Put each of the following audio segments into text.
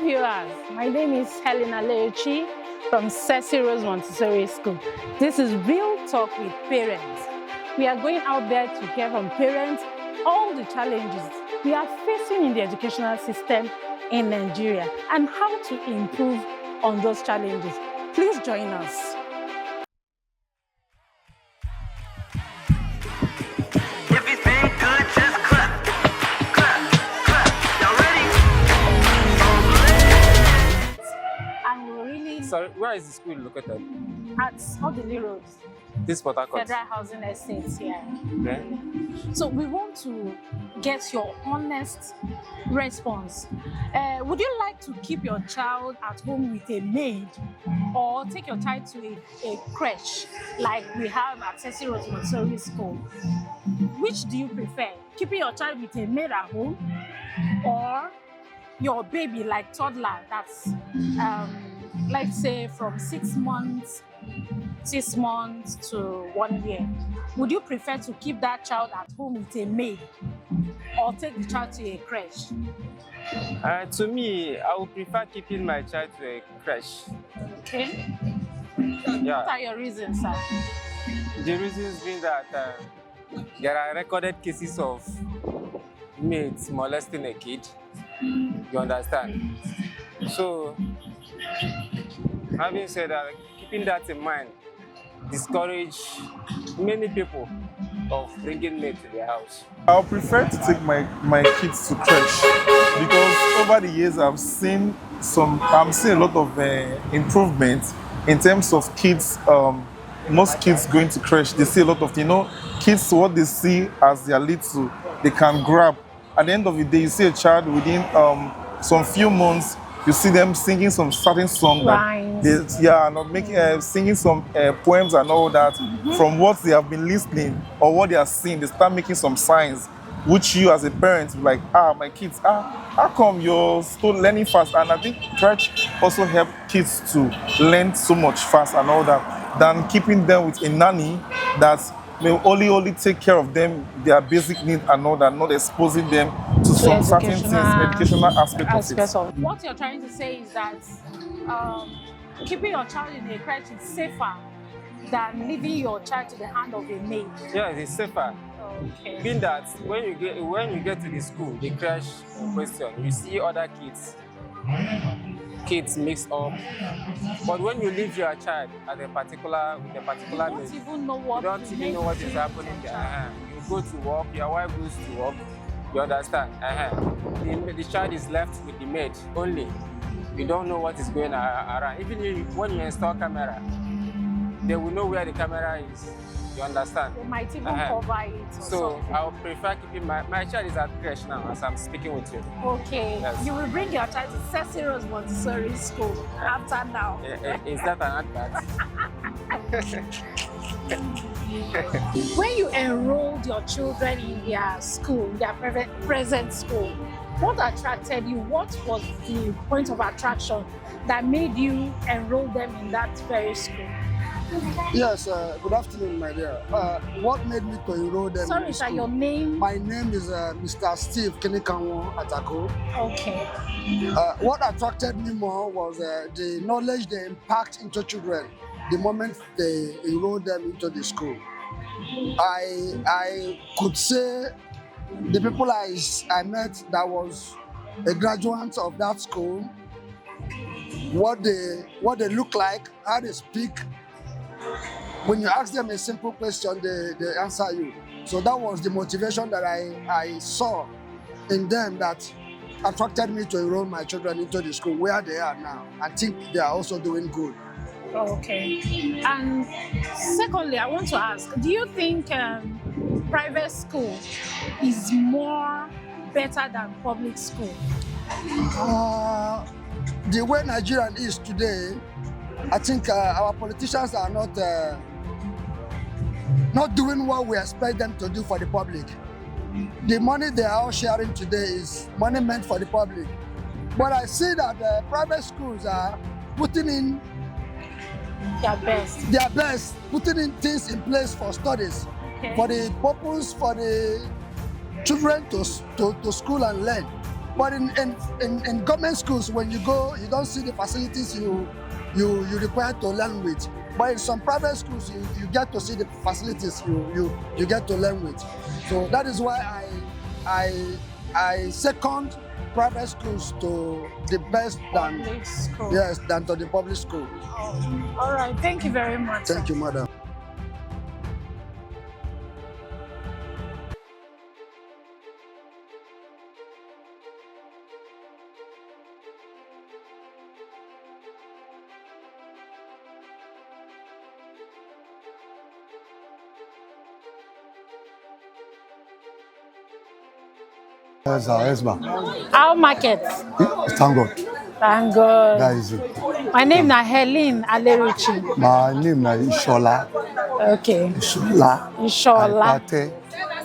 viewers, my name is Helena Leochi from Ceci Rose Montessori School. This is Real Talk with Parents. We are going out there to hear from parents all the challenges we are facing in the educational system in Nigeria and how to improve on those challenges. Please join us. Sorry, where is the school located? At Odili Road. This Port Harcourt. Federal Housing Estates here. Okay. So we want to get your honest response. Would you like to keep your child at home with a maid or take your child to a crèche like we have at Ceci Rose Montessori School? Which do you prefer? Keeping your child with a maid at home or your baby like toddler that's let's say from 6 months to 1 year. Would you prefer to keep that child at home with a maid or take the child to a crèche? To me, I would prefer keeping my child to a crèche. Okay. Yeah. What are your reasons, sir? The reasons being that there are recorded cases of maids molesting a kid. You understand? So, having said that, keeping that in mind, discourage many people of bringing maid to their house. I prefer to take my kids to crèche because over the years I'm seeing a lot of improvement in terms of kids. Most kids going to crèche, they see a lot of kids. What they see as their little, they can grab. At the end of the day, you see a child within some few months. You see them singing some certain song singing some poems and all that. From what they have been listening or what they are seeing, they start making some signs, which you as a parent like, my kids, how come you're still learning fast? And I think crèche also help kids to learn so much fast and all that than keeping them with a nanny that may only take care of them, their basic needs and all that, not exposing them to some certain things, educational aspects of it. What you're trying to say is that keeping your child in a crèche is safer than leaving your child to the hand of a maid. Yeah, it's safer. Okay. Being that when you get to the school, the crèche question, you see other kids mixed up. But when you leave your child at a particular maid, you don't even know what is happening there. You go to work, your wife goes to work. You understand? The child is left with the maid only. You don't know what is going around. Even when you install camera, they will know where the camera is. You understand? They might even cover it. So I would prefer keeping my child is at crèche now as I'm speaking with you. Okay. Yes. You will bring your child to Ceci Rose Montessori School after now. Is that an advert? When you enrolled your children in their school, their present school, what attracted you? What was the point of attraction that made you enroll them in that very school? Yes, good afternoon, my dear. What made me to enroll them? Sorry, sir, your name? My name is Mr. Steve Kenikanwo Atako. Okay. What attracted me more was the knowledge they impact into children the moment they enroll them into the school. I could say the people I met that was a graduate of that school, what they look like, how they speak. When you ask them a simple question, they answer you. So that was the motivation that I saw in them that attracted me to enroll my children into the school where they are now. I think they are also doing good. Okay. And secondly, I want to ask, do you think private school is more better than public school? The way Nigeria is today, I think our politicians are not doing what we expect them to do for the public. The money they are all sharing today is money meant for the public. But I see that private schools are putting in their best, putting in things in place for studies, for the purpose for the children to school and learn. But in government schools, when you go, you don't see the facilities you require to learn with. But in some private schools, you get to see the facilities you get to learn with. So that is why I second private schools to the best than to the public school. All right, thank you very much. Thank you, madam. Yes, ma'am. Our market. Thank God. Thank God. That is it. My name is Helen Aleruchi. My name is Ishola. Okay. Ishola. Ishola.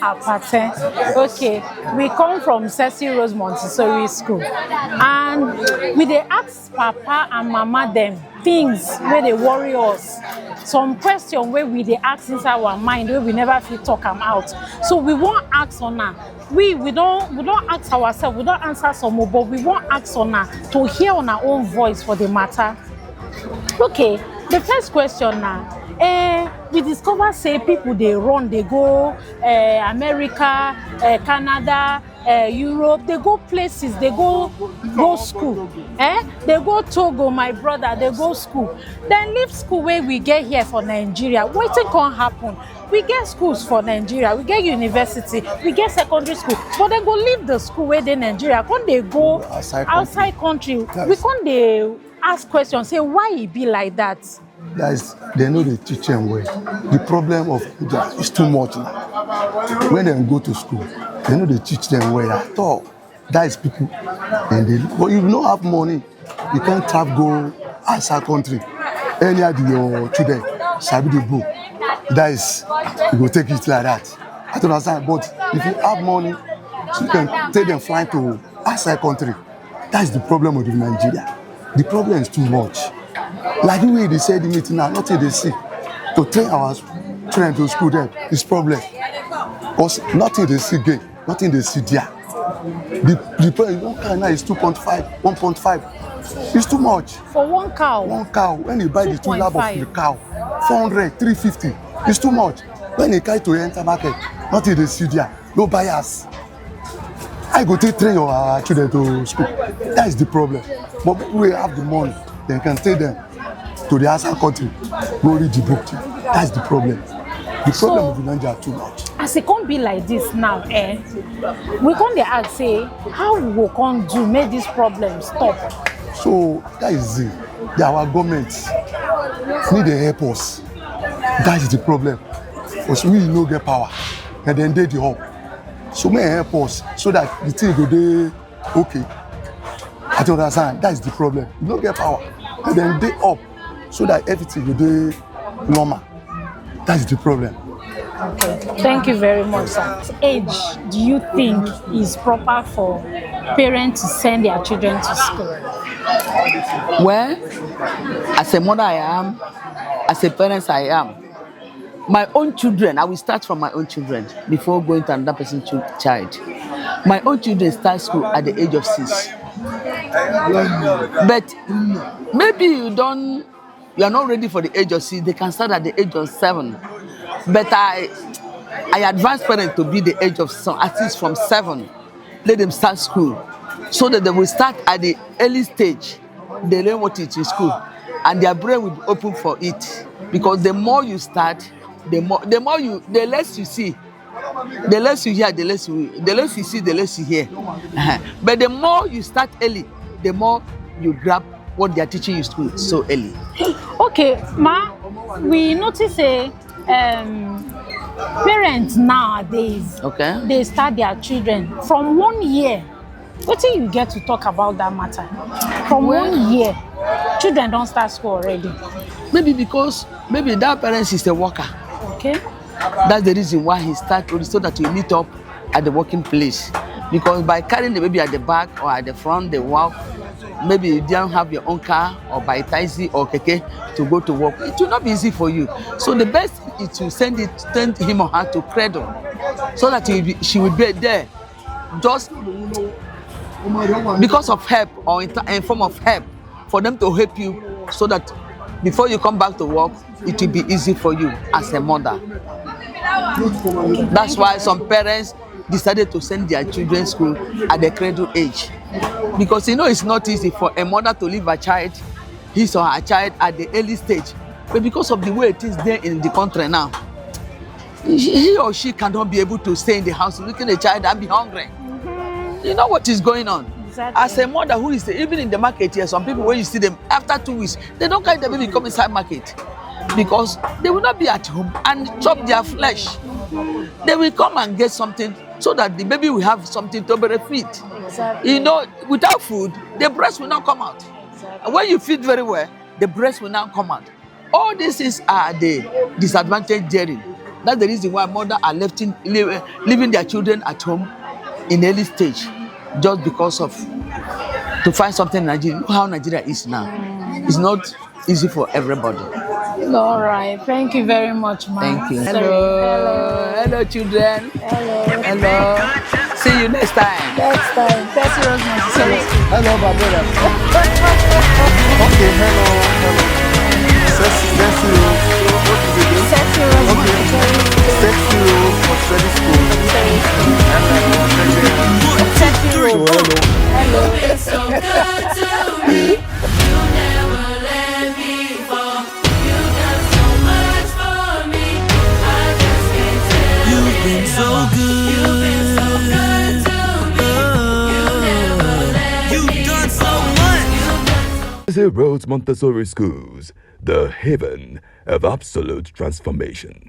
Apate. Okay. We come from Cecil Rose Montessori School. And we dey ask Papa and Mama them things where they worry us. Some question where we dey ask inside our mind where we never feel talk them out. So we won't ask on her. We don't ask ourselves, we don't answer some more, but we won't ask on her to hear on our own voice for the matter. Okay, the first question now. We discover say people they run, they go America, Canada, Europe, they go places, they go school. They go Togo, my brother, they go school. Then leave school where we get here for Nigeria. What can happen? We get schools for Nigeria, we get university, we get secondary school, but they go leave the school where they Nigeria. When they go outside country, we can't they ask questions, say why it be like that? Guys, they know they teach them well. The problem of India is too much now. When they go to school, they know they teach them well at all. That is people. And but you don't have money, you can't travel go outside country. Any of your children, sabi the book. That is, you go take it like that. I don't understand. But if you have money, you can take them flying to outside country. That is the problem with Nigeria. The problem is too much. Like the way they said the meeting now, nothing they see. To train our children to school them is problem. Because nothing they see again, nothing they see there. The price one cow now is 2.5, 1.5. It's too much. For one cow? One cow. When you buy the 2 lab of the cow, 400, 350. It's too much. When you carry to enter market, nothing they see there. No buyers. I go take train your children to school. That is the problem. But people will have the money. They can take them to the outside country, go read the book. That's the problem. The problem with Nigeria too much. As it can't be like this now, we can't ask, say, how we can do make this problem stop? So that is it. Our government need to help us. That is the problem. Because we no get power, and then they the help. So may help us so that the thing go dey okay. I don't understand. That is the problem. You don't get power, and then they up so that everything will be normal. That is the problem. Okay. Thank you very much, sir. Age do you think is proper for parents to send their children to school? Well, as a mother I am, as a parent I am. My own children, I will start from my own children before going to another person's child. My own children start school at the age of 6. But maybe you are not ready for the age of 6, they can start at the age of 7. But I advise parents to be the age of at least from 7. Let them start school so that they will start at the early stage. They learn what it is in school and their brain will be open for it. Because the more you start, the less you see. The less you hear, the less you see, the less you hear. But the more you start early, the more you grab what they are teaching you in school so early. Okay, Ma, we notice parents nowadays, they start their children from 1 year. What do you get to talk about that matter? From 1 year, children don't start school already. Maybe because that parent is a worker. Okay. That's the reason why he started, so that you meet up at the working place. Because by carrying the baby at the back or at the front, they walk. Maybe you don't have your own car or by taxi or keke to go to work. It will not be easy for you. So the best is to send him or her to cradle, so that she will be there, just because of help or in form of help for them to help you so that before you come back to work, it will be easy for you as a mother. That's why some parents decided to send their children to school at the cradle age. Because you know it's not easy for a mother to leave a child, his or her child, at the early stage. But because of the way it is there in the country now, he or she cannot be able to stay in the house looking at a child and be hungry. You know what is going on? Exactly. As a mother who is even in the market here, some people when you see them after 2 weeks, they don't carry the baby come inside market because they will not be at home and chop their flesh. They will come and get something so that the baby will have something to benefit. Exactly. You know, without food, the breast will not come out. Exactly. And when you feed very well, the breast will not come out. All these things are the disadvantage therein. That's the reason why mothers are leaving their children at home in early stage, just because of to find something in Nigeria. You know how Nigeria is now. It's not easy for everybody. All right. Thank you very much, ma'am. Thank you. Sorry. Hello, children. Hello. See you next time. Next time. 30 Rosemary. Hello, my brother. Okay, hello. Sexy Rose. What is it again? Sexy Rosemary. Sexy Rose for study school. Sexy Rose. Hello. It's so good to me. You never let me fall. You got so much for me. I just can't tell. You've been so good. You've been so good to me. You never let me fall. You've done so much. Sexy Rose Montessori Schools, the haven of absolute transformation.